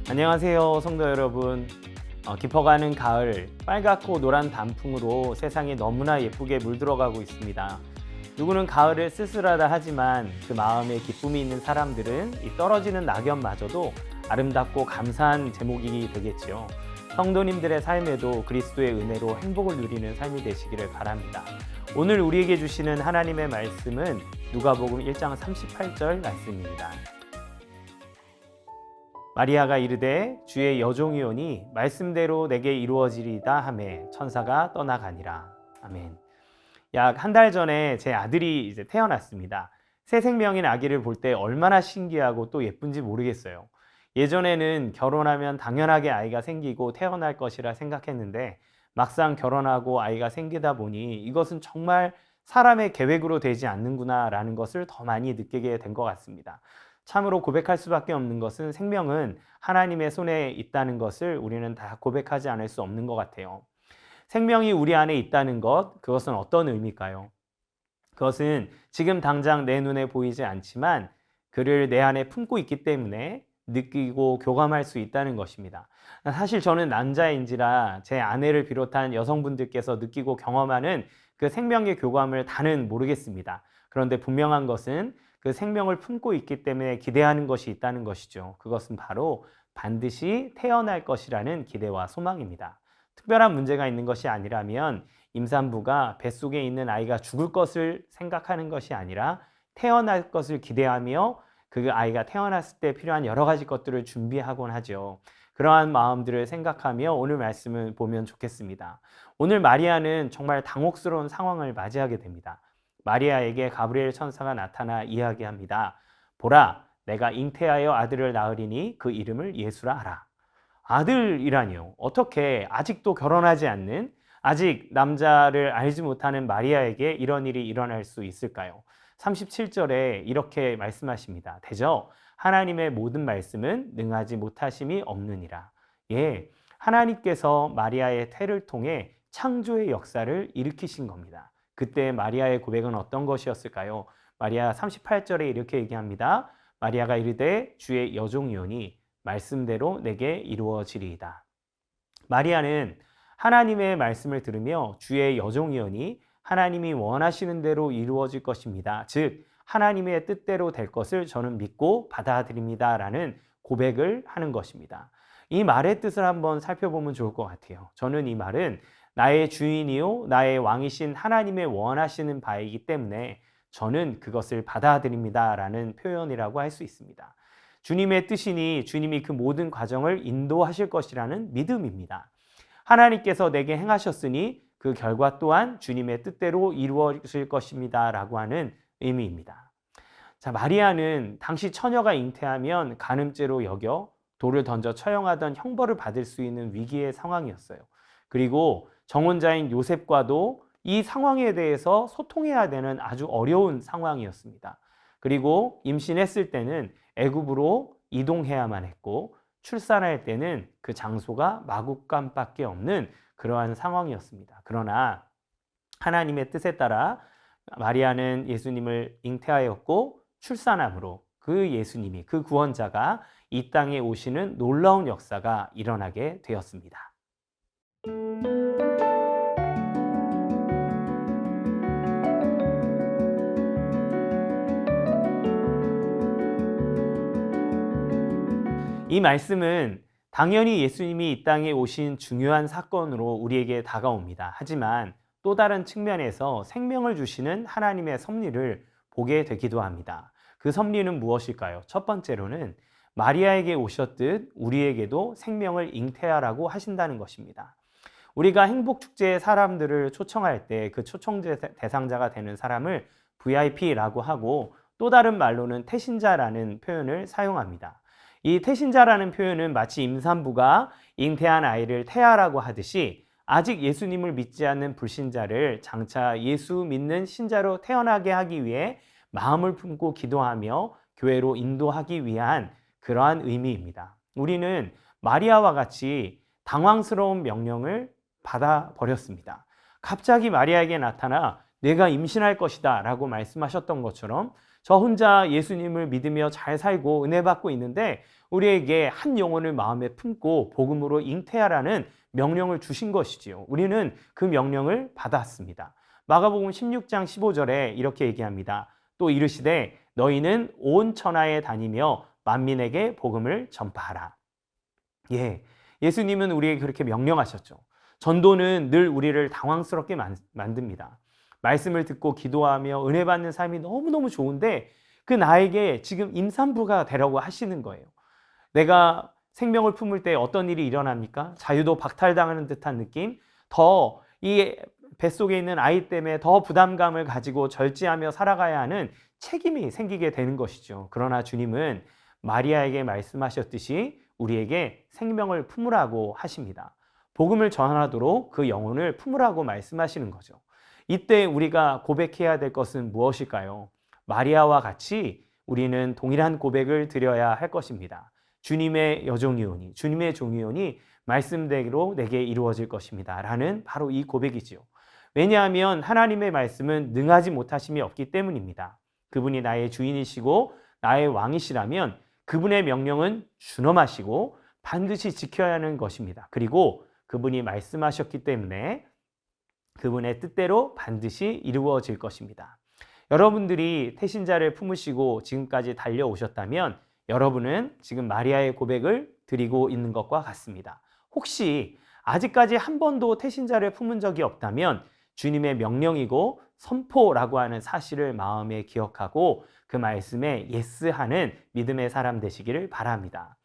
안녕하세요, 성도 여러분. 깊어가는 가을, 빨갛고 노란 단풍으로 세상이 너무나 예쁘게 물들어가고 있습니다. 누구는 가을을 쓸쓸하다 하지만 그 마음에 기쁨이 있는 사람들은 이 떨어지는 낙엽마저도 아름답고 감사한 제목이 되겠지요. 성도님들의 삶에도 그리스도의 은혜로 행복을 누리는 삶이 되시기를 바랍니다. 오늘 우리에게 주시는 하나님의 말씀은 누가복음 1장 38절 말씀입니다. 마리아가 이르되 주의 여종이오니 말씀대로 내게 이루어지리이다 하매 천사가 떠나가니라. 아멘. 약 한 달 전에 제 아들이 이제 태어났습니다. 새 생명인 아기를 볼 때 얼마나 신기하고 또 예쁜지 모르겠어요. 예전에는 결혼하면 당연하게 아이가 생기고 태어날 것이라 생각했는데 막상 결혼하고 아이가 생기다 보니 이것은 정말 사람의 계획으로 되지 않는구나라는 것을 더 많이 느끼게 된 것 같습니다. 참으로 고백할 수밖에 없는 것은 생명은 하나님의 손에 있다는 것을 우리는 다 고백하지 않을 수 없는 것 같아요. 생명이 우리 안에 있다는 것, 그것은 어떤 의미일까요? 그것은 지금 당장 내 눈에 보이지 않지만 그를 내 안에 품고 있기 때문에 느끼고 교감할 수 있다는 것입니다. 사실 저는 남자인지라 제 아내를 비롯한 여성분들께서 느끼고 경험하는 그 생명의 교감을 다는 모르겠습니다. 그런데 분명한 것은 그 생명을 품고 있기 때문에 기대하는 것이 있다는 것이죠. 그것은 바로 반드시 태어날 것이라는 기대와 소망입니다. 특별한 문제가 있는 것이 아니라면 임산부가 뱃속에 있는 아이가 죽을 것을 생각하는 것이 아니라 태어날 것을 기대하며 그 아이가 태어났을 때 필요한 여러 가지 것들을 준비하곤 하죠. 그러한 마음들을 생각하며 오늘 말씀을 보면 좋겠습니다. 오늘 마리아는 정말 당혹스러운 상황을 맞이하게 됩니다. 마리아에게 가브리엘 천사가 나타나 이야기합니다. 보라, 내가 잉태하여 아들을 낳으리니 그 이름을 예수라 하라. 아들이라니요. 어떻게 아직도 결혼하지 않는, 아직 남자를 알지 못하는 마리아에게 이런 일이 일어날 수 있을까요? 37절에 이렇게 말씀하십니다. 대저 하나님의 모든 말씀은 능하지 못하심이 없느니라. 예, 하나님께서 마리아의 태를 통해 창조의 역사를 일으키신 겁니다. 그때 마리아의 고백은 어떤 것이었을까요? 마리아 38절에 이렇게 얘기합니다. 마리아가 이르되 주의 여종이오니 말씀대로 내게 이루어지리이다. 마리아는 하나님의 말씀을 들으며 주의 여종이오니 하나님이 원하시는 대로 이루어질 것입니다. 즉 하나님의 뜻대로 될 것을 저는 믿고 받아들입니다. 라는 고백을 하는 것입니다. 이 말의 뜻을 한번 살펴보면 좋을 것 같아요. 저는 이 말은 나의 주인이요 나의 왕이신 하나님의 원하시는 바이기 때문에 저는 그것을 받아들입니다. 라는 표현이라고 할 수 있습니다. 주님의 뜻이니 주님이 그 모든 과정을 인도하실 것이라는 믿음입니다. 하나님께서 내게 행하셨으니 그 결과 또한 주님의 뜻대로 이루어질 것입니다. 라고 하는 의미입니다. 자, 마리아는 당시 처녀가 잉태하면 간음죄로 여겨 돌을 던져 처형하던 형벌을 받을 수 있는 위기의 상황이었어요. 그리고 정혼자인 요셉과도 이 상황에 대해서 소통해야 되는 아주 어려운 상황이었습니다. 그리고 임신했을 때는 애굽으로 이동해야만 했고 출산할 때는 그 장소가 마국간밖에 없는 그러한 상황이었습니다. 그러나 하나님의 뜻에 따라 마리아는 예수님을 잉태하였고 출산함으로 그 예수님이, 그 구원자가 이 땅에 오시는 놀라운 역사가 일어나게 되었습니다. 이 말씀은 당연히 예수님이 이 땅에 오신 중요한 사건으로 우리에게 다가옵니다. 하지만 또 다른 측면에서 생명을 주시는 하나님의 섭리를 보게 되기도 합니다. 그 섭리는 무엇일까요? 첫 번째로는 마리아에게 오셨듯 우리에게도 생명을 잉태하라고 하신다는 것입니다. 우리가 행복축제에 사람들을 초청할 때 그 초청 대상자가 되는 사람을 VIP라고 하고 또 다른 말로는 태신자라는 표현을 사용합니다. 이 태신자라는 표현은 마치 임산부가 잉태한 아이를 태아라고 하듯이 아직 예수님을 믿지 않는 불신자를 장차 예수 믿는 신자로 태어나게 하기 위해 마음을 품고 기도하며 교회로 인도하기 위한 그러한 의미입니다. 우리는 마리아와 같이 당황스러운 명령을 받아버렸습니다. 갑자기 마리아에게 나타나 내가 임신할 것이다 라고 말씀하셨던 것처럼 저 혼자 예수님을 믿으며 잘 살고 은혜 받고 있는데 우리에게 한 영혼을 마음에 품고 복음으로 잉태하라는 명령을 주신 것이지요. 우리는 그 명령을 받았습니다. 마가복음 16장 15절에 이렇게 얘기합니다. 또 이르시되 너희는 온 천하에 다니며 만민에게 복음을 전파하라. 예, 예수님은 우리에게 그렇게 명령하셨죠. 전도는 늘 우리를 당황스럽게 만듭니다. 말씀을 듣고 기도하며 은혜 받는 삶이 너무너무 좋은데 그 나에게 지금 임산부가 되라고 하시는 거예요. 내가 생명을 품을 때 어떤 일이 일어납니까? 자유도 박탈당하는 듯한 느낌? 더 이 뱃속에 있는 아이 때문에 더 부담감을 가지고 절제하며 살아가야 하는 책임이 생기게 되는 것이죠. 그러나 주님은 마리아에게 말씀하셨듯이 우리에게 생명을 품으라고 하십니다. 복음을 전하도록 그 영혼을 품으라고 말씀하시는 거죠. 이때 우리가 고백해야 될 것은 무엇일까요? 마리아와 같이 우리는 동일한 고백을 드려야 할 것입니다. 주님의 여종이오니, 주님의 종이오니 말씀대로 내게 이루어질 것입니다. 라는 바로 이 고백이지요. 왜냐하면 하나님의 말씀은 능하지 못하심이 없기 때문입니다. 그분이 나의 주인이시고 나의 왕이시라면 그분의 명령은 준엄하시고 반드시 지켜야 하는 것입니다. 그리고 그분이 말씀하셨기 때문에 그분의 뜻대로 반드시 이루어질 것입니다. 여러분들이 태신자를 품으시고 지금까지 달려오셨다면 여러분은 지금 마리아의 고백을 드리고 있는 것과 같습니다. 혹시 아직까지 한 번도 태신자를 품은 적이 없다면 주님의 명령이고 선포라고 하는 사실을 마음에 기억하고 그 말씀에 예스하는 믿음의 사람 되시기를 바랍니다.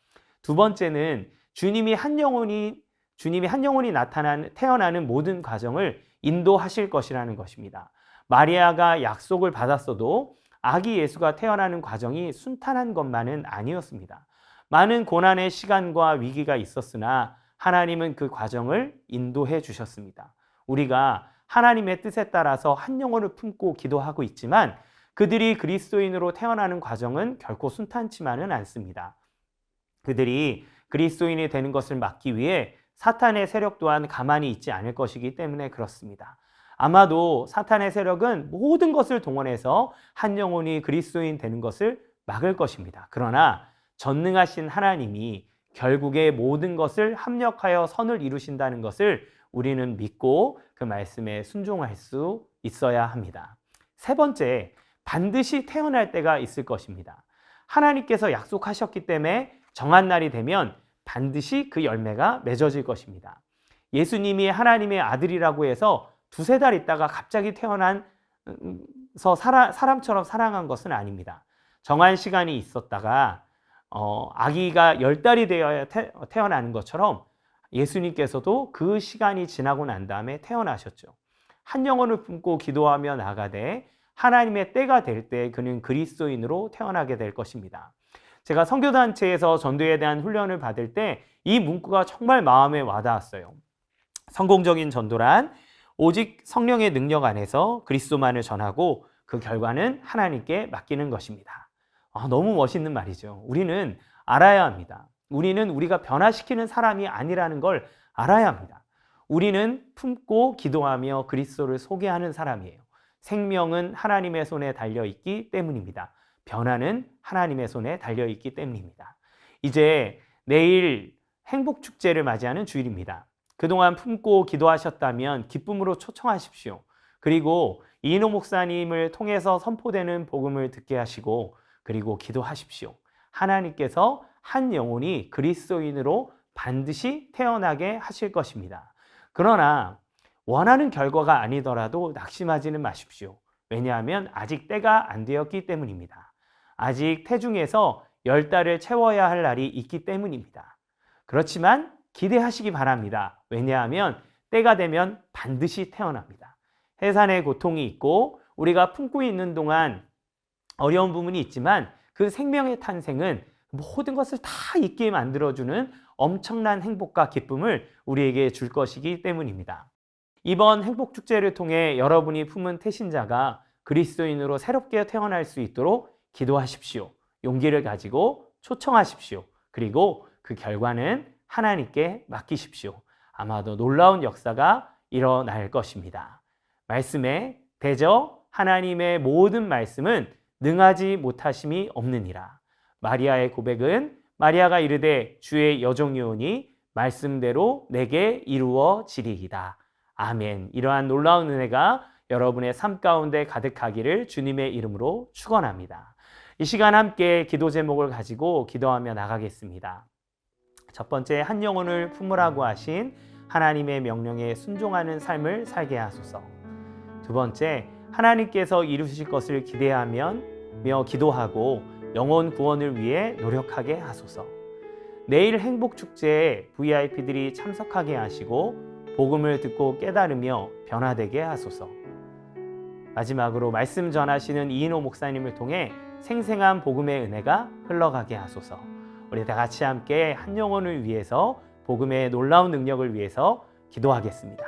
두 번째는 주님이 한 영혼이 태어나는 모든 과정을 인도하실 것이라는 것입니다. 마리아가 약속을 받았어도 아기 예수가 태어나는 과정이 순탄한 것만은 아니었습니다. 많은 고난의 시간과 위기가 있었으나 하나님은 그 과정을 인도해 주셨습니다. 우리가 하나님의 뜻에 따라서 한 영혼을 품고 기도하고 있지만 그들이 그리스도인으로 태어나는 과정은 결코 순탄치만은 않습니다. 그들이 그리스도인이 되는 것을 막기 위해 사탄의 세력 또한 가만히 있지 않을 것이기 때문에 그렇습니다. 아마도 사탄의 세력은 모든 것을 동원해서 한 영혼이 그리스도인 되는 것을 막을 것입니다. 그러나 전능하신 하나님이 결국에 모든 것을 합력하여 선을 이루신다는 것을 우리는 믿고 그 말씀에 순종할 수 있어야 합니다. 세 번째, 반드시 태어날 때가 있을 것입니다. 하나님께서 약속하셨기 때문에 정한 날이 되면 반드시 그 열매가 맺어질 것입니다. 예수님이 하나님의 아들이라고 해서 두세 달 있다가 갑자기 태어나서 사람처럼 살아간 것은 아닙니다. 정한 시간이 있었다가 아기가 10달이 되어야 태어나는 것처럼 예수님께서도 그 시간이 지나고 난 다음에 태어나셨죠. 한 영혼을 품고 기도하며 나가되 하나님의 때가 될 때 그는 그리스도인으로 태어나게 될 것입니다. 제가 선교단체에서 전도에 대한 훈련을 받을 때 이 문구가 정말 마음에 와닿았어요. 성공적인 전도란 오직 성령의 능력 안에서 그리스도만을 전하고 그 결과는 하나님께 맡기는 것입니다. 너무 멋있는 말이죠. 우리는 알아야 합니다. 우리는 우리가 변화시키는 사람이 아니라는 걸 알아야 합니다. 우리는 품고 기도하며 그리스도를 소개하는 사람이에요. 생명은 하나님의 손에 달려있기 때문입니다. 변화는 하나님의 손에 달려있기 때문입니다. 이제 내일 행복축제를 맞이하는 주일입니다. 그동안 품고 기도하셨다면 기쁨으로 초청하십시오. 그리고 이인호 목사님을 통해서 선포되는 복음을 듣게 하시고 그리고 기도하십시오. 하나님께서 한 영혼이 그리스도인으로 반드시 태어나게 하실 것입니다. 그러나 원하는 결과가 아니더라도 낙심하지는 마십시오. 왜냐하면 아직 때가 안 되었기 때문입니다. 아직 태중에서 10달을 채워야 할 날이 있기 때문입니다. 그렇지만 기대하시기 바랍니다. 왜냐하면 때가 되면 반드시 태어납니다. 해산의 고통이 있고 우리가 품고 있는 동안 어려운 부분이 있지만 그 생명의 탄생은 모든 것을 다 있게 만들어주는 엄청난 행복과 기쁨을 우리에게 줄 것이기 때문입니다. 이번 행복축제를 통해 여러분이 품은 태신자가 그리스도인으로 새롭게 태어날 수 있도록 기도하십시오. 용기를 가지고 초청하십시오. 그리고 그 결과는 하나님께 맡기십시오. 아마도 놀라운 역사가 일어날 것입니다. 말씀에 대저 하나님의 모든 말씀은 능하지 못하심이 없느니라. 마리아의 고백은 마리아가 이르되 주의 여종이오니 말씀대로 내게 이루어지리이다. 아멘. 이러한 놀라운 은혜가 여러분의 삶 가운데 가득하기를 주님의 이름으로 축원합니다. 이 시간 함께 기도 제목을 가지고 기도하며 나가겠습니다. 첫 번째, 한 영혼을 품으라고 하신 하나님의 명령에 순종하는 삶을 살게 하소서. 두 번째, 하나님께서 이루실 것을 기대하며 기도하고 영혼 구원을 위해 노력하게 하소서. 내일 행복축제에 VIP들이 참석하게 하시고 복음을 듣고 깨달으며 변화되게 하소서. 마지막으로 말씀 전하시는 이인호 목사님을 통해 생생한 복음의 은혜가 흘러가게 하소서. 우리 다 같이 함께 한 영혼을 위해서 복음의 놀라운 능력을 위해서 기도하겠습니다.